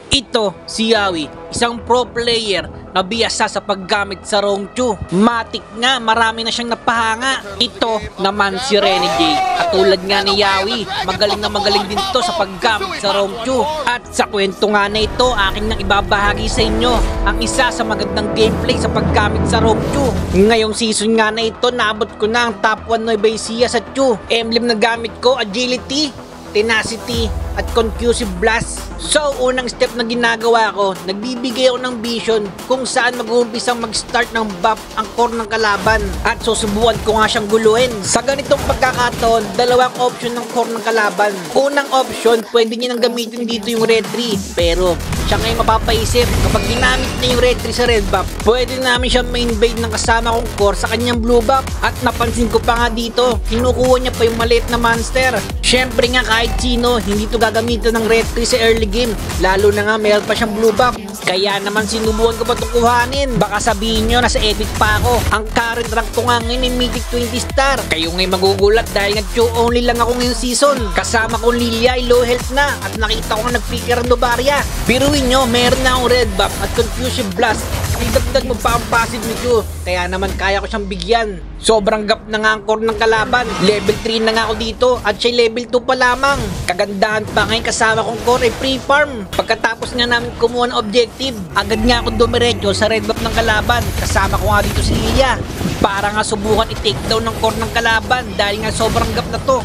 Ito si Yawi, isang pro player na biyasa sa paggamit sa Rongchu. Matik nga, marami na siyang napahanga. Ito naman si Renegade. Katulad nga ni Yawi, magaling na magaling din to sa paggamit sa Rongchu. At sa kwento nga na ito, aking nang ibabahagi sa inyo ang isa sa magandang gameplay sa paggamit sa Rongchu. Ngayong season nga na ito, naabot ko na ang top 1 Nueva Ecija sa Chu. Emblem na gamit ko, Agility, Tenacity, at Concussive Blast. So, unang step na ginagawa ko, nagbibigay ako ng vision kung saan mag-uumpisang mag-start ng buff ang core ng kalaban at susubukan ko nga siyang guluhin. Sa ganitong pagkakataon, dalawang option ng core ng kalaban. Unang option, pwede niya nang gamitin dito yung Red 3, pero siya ngayon mapapaisip, kapag ginamit niya yung Red 3 sa Red buff, pwede namin siya main-bait ng kasama kong core sa kanyang Blue buff. At napansin ko pa nga dito, kinukuha niya pa yung maliit na monster. Syempre nga kahit sino, hindi to gagamitin ng Red 3 sa early game, lalo na nga meron pa siyang Blue buff. Kaya naman sinubukan ko pa itong kuhanin. Baka sabihin nyo nasa epic pa ako. Ang current rank ko nga ngayon ay mythic 20 star. Kayo ngayon magugulat dahil nga Chu only lang ako ngayong season. Kasama ko Lilia ay low health na at nakita ko nga nag-picker ang Novaria. Biruin nyo, meron na akong red buff at Concussive Blast. Idagdag mo pa ang passive ni Chu, kaya naman kaya ko siyang bigyan. Sobrang gap na nga ang core ng kalaban. Level 3 na nga ako dito at siya level 2 pa lamang. Kagandahan pa ngayon kasama kong core ay free farm. Pagkatapos nga namin kumuha ng objective, agad nga ako dumiretso sa red buff ng kalaban. Kasama ko nga dito si Lilia para nga subukan i-take down ng core ng kalaban dahil nga sobrang gap na to.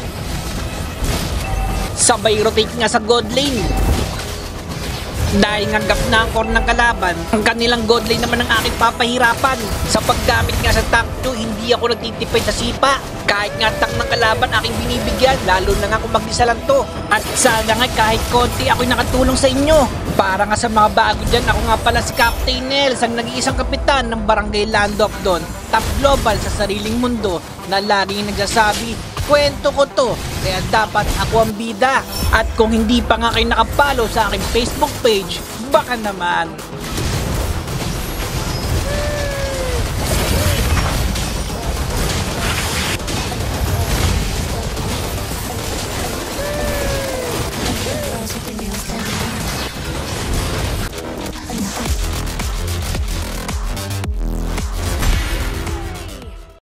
Sabay rotate nga sa god lane. Dahil nga gap na ang core ng kalaban, ang kanilang god lane naman ang aking papahirapan. Sa paggamit nga sa tank 2, hindi ako nagtitipid sa sipa. Kahit nga tank ng kalaban aking binibigyan, lalo na nga kung mag-isa lang to. At sana nga kahit konti ako'y nakatulong sa inyo. Para nga sa mga bago dyan, ako nga pala si Captain Nels, ang nag-iisang kapitan ng Barangay Landok doon. Top global sa sariling mundo na laging nagsasabi, kwento ko to, kaya dapat ako ang bida. At kung hindi pa nga kayo nakapollow sa aking Facebook page, baka naman